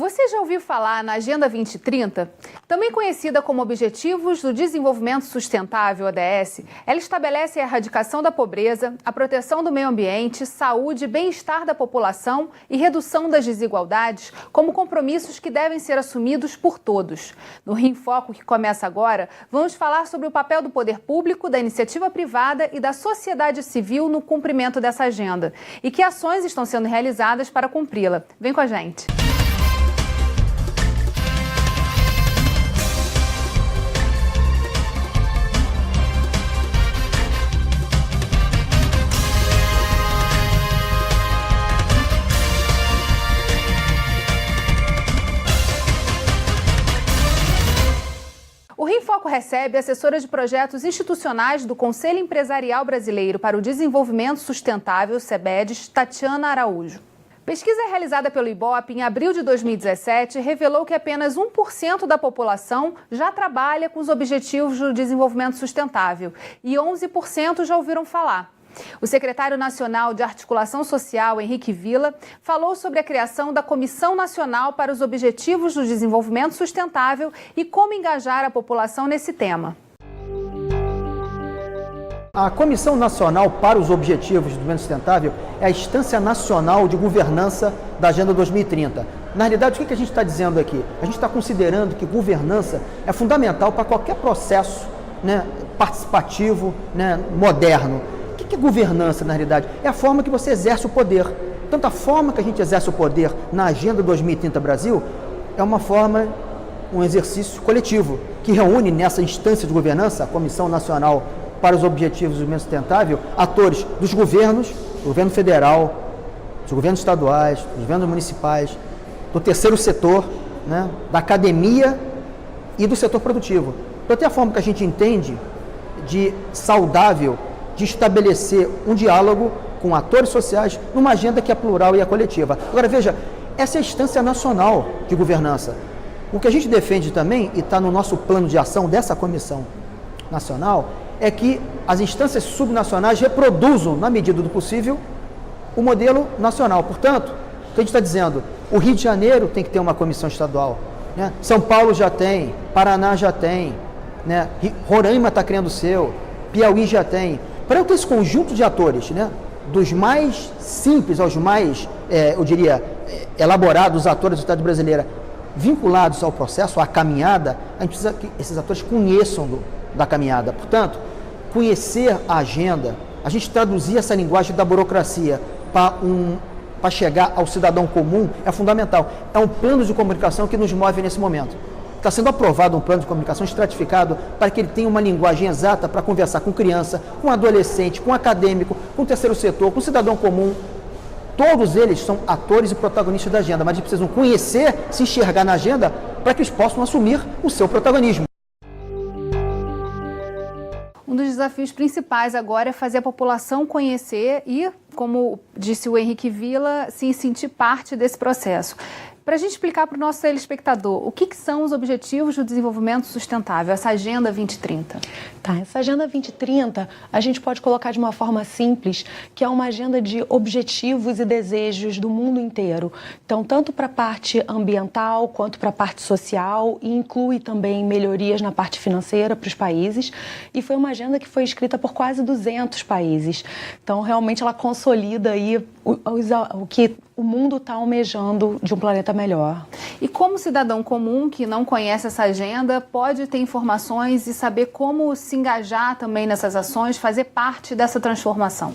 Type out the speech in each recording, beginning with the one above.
Você já ouviu falar na Agenda 2030? Também conhecida como Objetivos do Desenvolvimento Sustentável, ODS, ela estabelece a erradicação da pobreza, a proteção do meio ambiente, saúde, bem-estar da população e redução das desigualdades como compromissos que devem ser assumidos por todos. No Rio em Foco, que começa agora, vamos falar sobre o papel do poder público, da iniciativa privada e da sociedade civil no cumprimento dessa agenda e que ações estão sendo realizadas para cumpri-la. Vem com a gente! O Rio em Foco recebe a assessora de projetos institucionais do Conselho Empresarial Brasileiro para o Desenvolvimento Sustentável, CEBEDES, Tatiana Araújo. Pesquisa realizada pelo IBOP em abril de 2017 revelou que apenas 1% da população já trabalha com os Objetivos do Desenvolvimento Sustentável e 11% já ouviram falar. O secretário nacional de Articulação Social, Henrique Villa, falou sobre a criação da Comissão Nacional para os Objetivos do Desenvolvimento Sustentável e como engajar a população nesse tema. A Comissão Nacional para os Objetivos do Desenvolvimento Sustentável é a instância nacional de governança da Agenda 2030. Na realidade, o que a gente está dizendo aqui? A gente está considerando que governança é fundamental para qualquer processo, participativo, moderno. O que é governança, na realidade? É a forma que você exerce o poder. Tanto a forma que a gente exerce o poder na Agenda 2030 Brasil é uma forma, um exercício coletivo, que reúne nessa instância de governança, a Comissão Nacional para os Objetivos do Desenvolvimento Sustentável, atores dos governos, do governo federal, dos governos estaduais, dos governos municipais, do terceiro setor, da academia e do setor produtivo. Então, tem a forma que a gente entende de saudável, de estabelecer um diálogo com atores sociais numa agenda que é plural e é coletiva. Agora, veja, essa é a instância nacional de governança. O que a gente defende também, e está no nosso plano de ação dessa comissão nacional, é que as instâncias subnacionais reproduzam, na medida do possível, o modelo nacional. Portanto, o que a gente está dizendo, o Rio de Janeiro tem que ter uma comissão estadual, São Paulo já tem, Paraná já tem, Roraima está criando o seu, Piauí já tem. Para eu ter esse conjunto de atores, dos mais simples aos mais, elaborados atores da sociedade brasileira, vinculados ao processo, à caminhada, a gente precisa que esses atores conheçam da caminhada. Portanto, conhecer a agenda, a gente traduzir essa linguagem da burocracia para chegar ao cidadão comum é fundamental. É um plano de comunicação que nos move nesse momento. Está sendo aprovado um plano de comunicação estratificado para que ele tenha uma linguagem exata para conversar com criança, com adolescente, com acadêmico, com terceiro setor, com cidadão comum. Todos eles são atores e protagonistas da agenda, mas eles precisam conhecer, se enxergar na agenda para que eles possam assumir o seu protagonismo. Um dos desafios principais agora é fazer a população conhecer e, como disse o Henrique Villa, se sentir parte desse processo. Para a gente explicar para o nosso telespectador, o que são os Objetivos do Desenvolvimento Sustentável, essa Agenda 2030? Essa Agenda 2030 a gente pode colocar de uma forma simples, que é uma agenda de objetivos e desejos do mundo inteiro. Então, tanto para a parte ambiental quanto para a parte social, e inclui também melhorias na parte financeira para os países. E foi uma agenda que foi escrita por quase 200 países. Então, realmente, ela consolida aí o que o mundo está almejando de um planeta melhor. E como cidadão comum que não conhece essa agenda pode ter informações e saber como se engajar também nessas ações, fazer parte dessa transformação?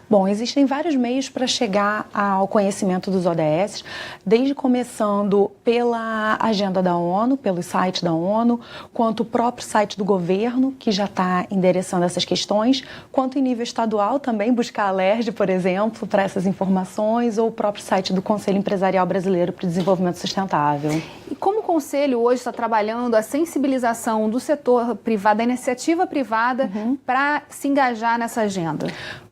Bom, existem vários meios para chegar ao conhecimento dos ODS, desde começando pela agenda da ONU, pelo site da ONU, quanto o próprio site do governo, que já está endereçando essas questões, quanto em nível estadual também, buscar a LERJ, por exemplo, para essas informações, ou o próprio site do Conselho Empresarial Brasileiro para o Desenvolvimento Sustentável. E como o Conselho hoje está trabalhando a sensibilização do setor privado, da iniciativa privada, para se engajar nessa agenda?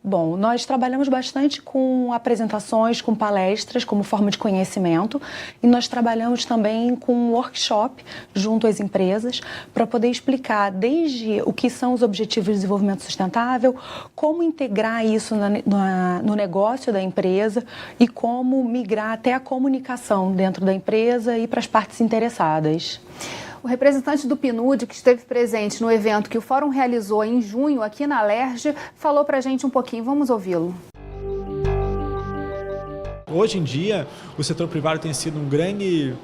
Bom, nós trabalhamos bastante com apresentações, com palestras, como forma de conhecimento, e nós trabalhamos também com um workshop junto às empresas para poder explicar desde o que são os Objetivos de Desenvolvimento Sustentável, como integrar isso no negócio da empresa e como migrar até a comunicação dentro da empresa e para as partes interessadas. O representante do PNUD, que esteve presente no evento que o Fórum realizou em junho aqui na Alerj, falou para a gente um pouquinho. Vamos ouvi-lo. Hoje em dia, o setor privado tem sido um grande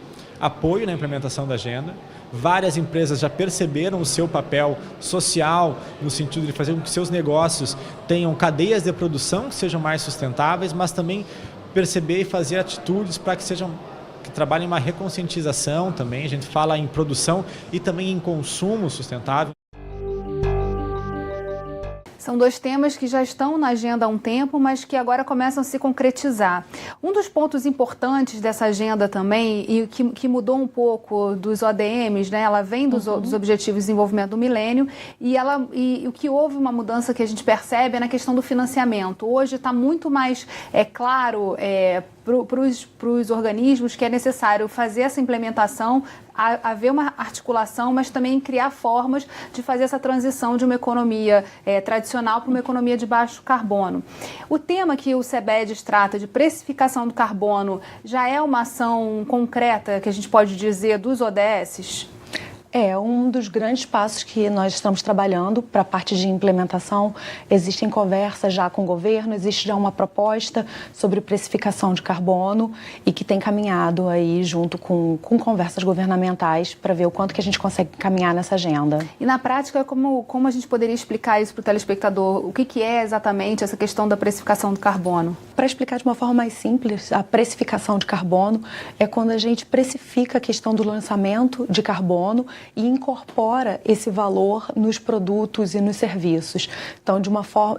apoio na implementação da agenda. Várias empresas já perceberam o seu papel social, no sentido de fazer com que seus negócios tenham cadeias de produção que sejam mais sustentáveis, mas também perceber e fazer atitudes para que trabalhem em uma reconscientização também. A gente fala em produção e também em consumo sustentável. São dois temas que já estão na agenda há um tempo, mas que agora começam a se concretizar. Um dos pontos importantes dessa agenda também, e que mudou um pouco dos ODMs, né? Ela vem dos Objetivos de Desenvolvimento do Milênio, e o que houve uma mudança que a gente percebe é na questão do financiamento. Hoje está muito mais claro para os organismos que é necessário fazer essa implementação, haver uma articulação, mas também criar formas de fazer essa transição de uma economia tradicional para uma economia de baixo carbono. O tema que o CEBEDES trata de precificação do carbono já é uma ação concreta, que a gente pode dizer, dos ODSs? É um dos grandes passos que nós estamos trabalhando para a parte de implementação. Existem conversas já com o governo, existe já uma proposta sobre precificação de carbono e que tem caminhado aí junto com conversas governamentais para ver o quanto que a gente consegue caminhar nessa agenda. E na prática, como a gente poderia explicar isso para o telespectador? O que é exatamente essa questão da precificação do carbono? Para explicar de uma forma mais simples, a precificação de carbono é quando a gente precifica a questão do lançamento de carbono e incorpora esse valor nos produtos e nos serviços. Então, de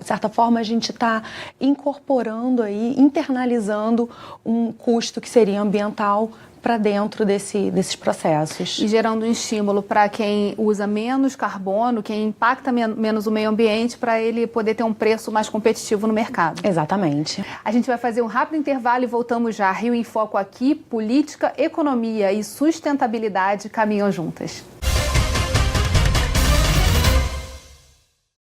certa forma, a gente está incorporando aí, internalizando um custo que seria ambiental para dentro desses processos. E gerando um estímulo para quem usa menos carbono, quem impacta menos o meio ambiente, para ele poder ter um preço mais competitivo no mercado. Exatamente. A gente vai fazer um rápido intervalo e voltamos já. Rio em Foco aqui, política, economia e sustentabilidade caminham juntas.